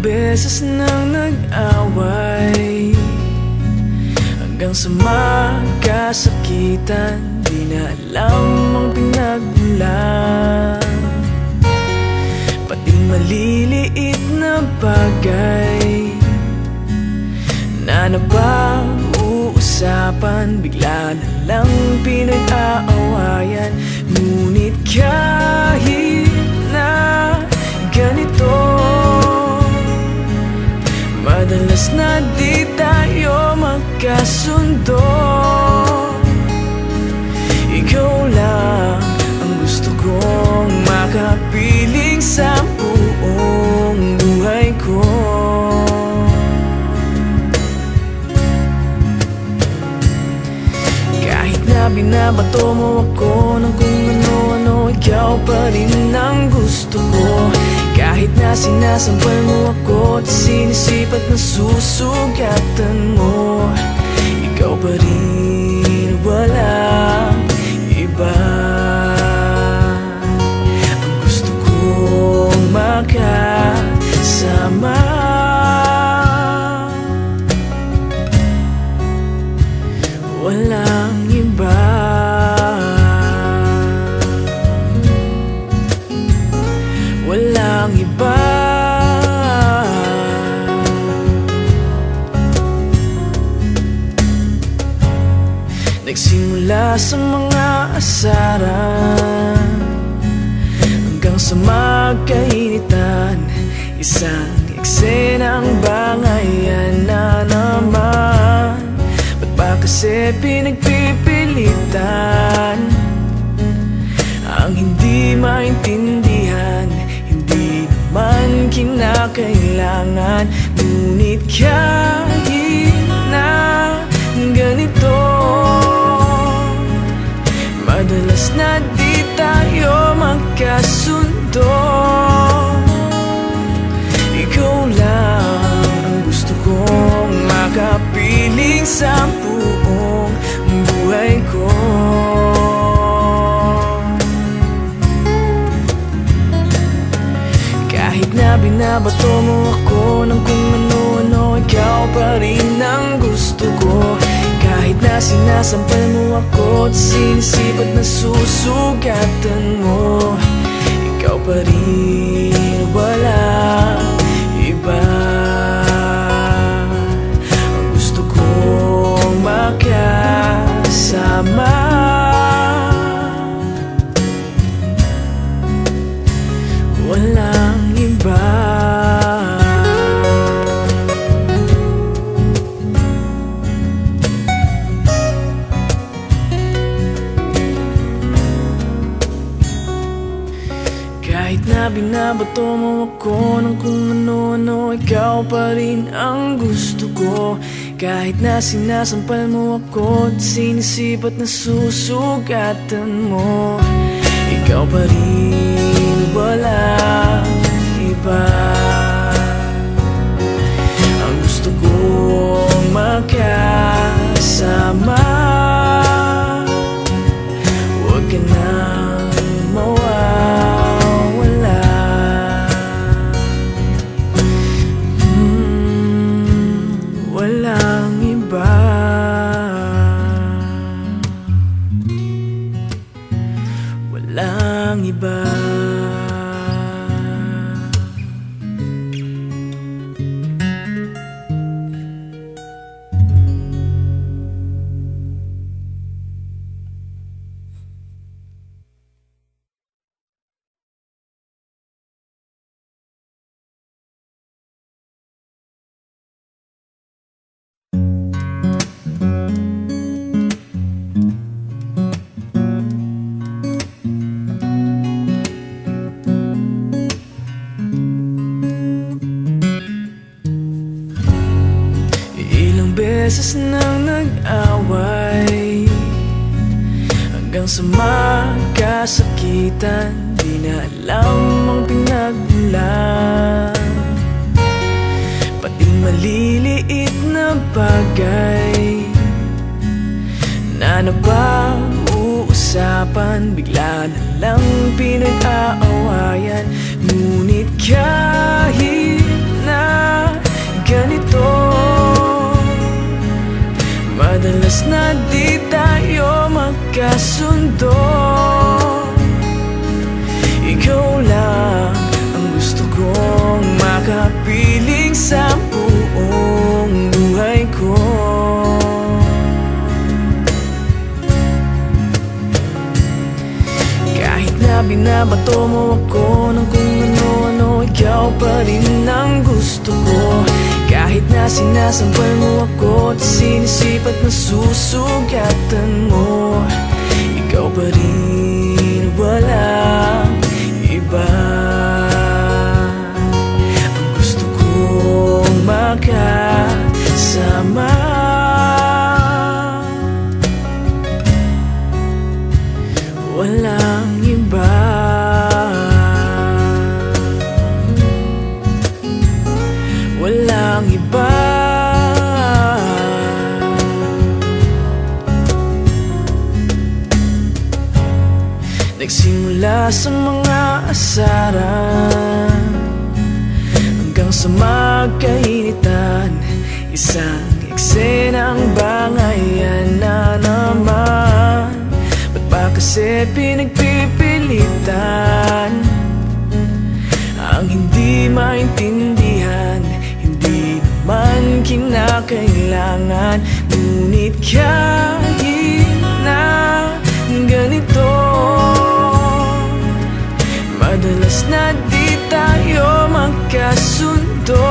beses nang nag-away hanggang sa magkasakitan, di na alam ang pinagmulan. Pati maliliit na bagay na napag-uusapan, bigla na lang pinag-aawayan. Ngunit kahit na ganito, madalas na di tayo magkasundo. Ikaw lang ang gusto kong makapiling sa buong buhay ko. Kahit na binabato mo ako ng kung ano-ano, ikaw pa rin ang gusto ko. Kahit na sinasampal mo ako at sinisipat na susugatan mo, ikaw pa rin, walang iba. Ang gusto kong makasama, walang iba. Walang iba. Nagsimula sa mga asaran hanggang sa magkainitan, isang eksenang bangayan na naman. Ba't ba kasi pinagpipilitan ang hindi maintindihan? Hindi naman kinakailangan. Ngunit kahit na ganito, madalas na di tayo magkasundo. Ikaw lang ang gusto kong makapiling sa buong buhay ko. Kahit na binabato mo ako ng kung ano-ano, ikaw pa rin ang gusto ko. Kahit na sinasampal mo ako at sinisipat na susugatan mo, ikaw pa rin, walang iba. Ang gusto kong makasama, walang iba. Kahit na binabato mo ako ng kung ano-ano, ikaw pa rin ang gusto ko. Kahit na sinasampal mo ako at sinisipat na susugatan mo, ikaw pa rin, walang iba. Ang gusto kong makasama, huwag ka nang mawawala. Walang iba. Walang iba. Beses nang nag-away hanggang sa magkasakitan, di na alam ang pinagmulan. Pati maliliit na bagay na napag-uusapan, bigla na lang pinag-aawayan. Ngunit kahit na makapiling sa buong buhay ko. Kahit na binabato mo ako ng kung ano-ano, ikaw pa rin ang gusto ko. Kahit na sinasampal mo ako at sinisipat na susugatan mo, ikaw pa rin, walang iba. Ang gusto kong makasama, walang iba. Walang iba. Nagsimula sa mga asaran hanggang sa magkainitan, isang eksenang bangayan na naman. Ba't ba kasi pinagpipilitan ang hindi maintindihan? Hindi naman kinakailangan, ngunit kahit na ganito, madalas na di tayo magkasundo.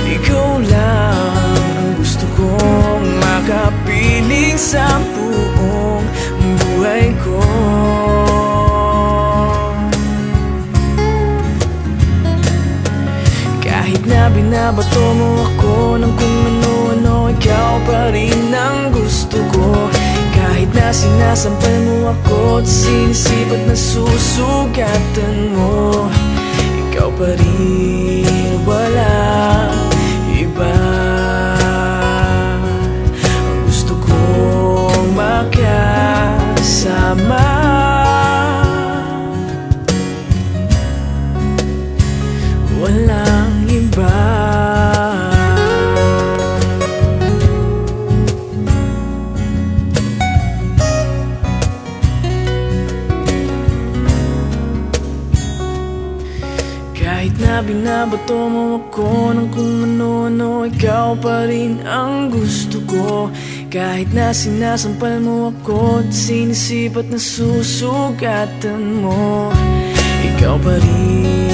Ikaw lang ang gusto kong makapiling sa buong buhay ko. Kahit na binabato mo ako ng kung ano-ano, ikaw pa rin ang gusto ko. Kahit na sinasampal mo ako at sinisipat na susugatan mo, ikaw pa rin, walang iba. Ang gusto kong makasama, walang iba. Kahit na binabato mo ako ng kung ano-ano, ikaw pa rin ang gusto ko. Kahit na sinasampal mo ako at sinisipat na susugatan mo, ikaw pa rin,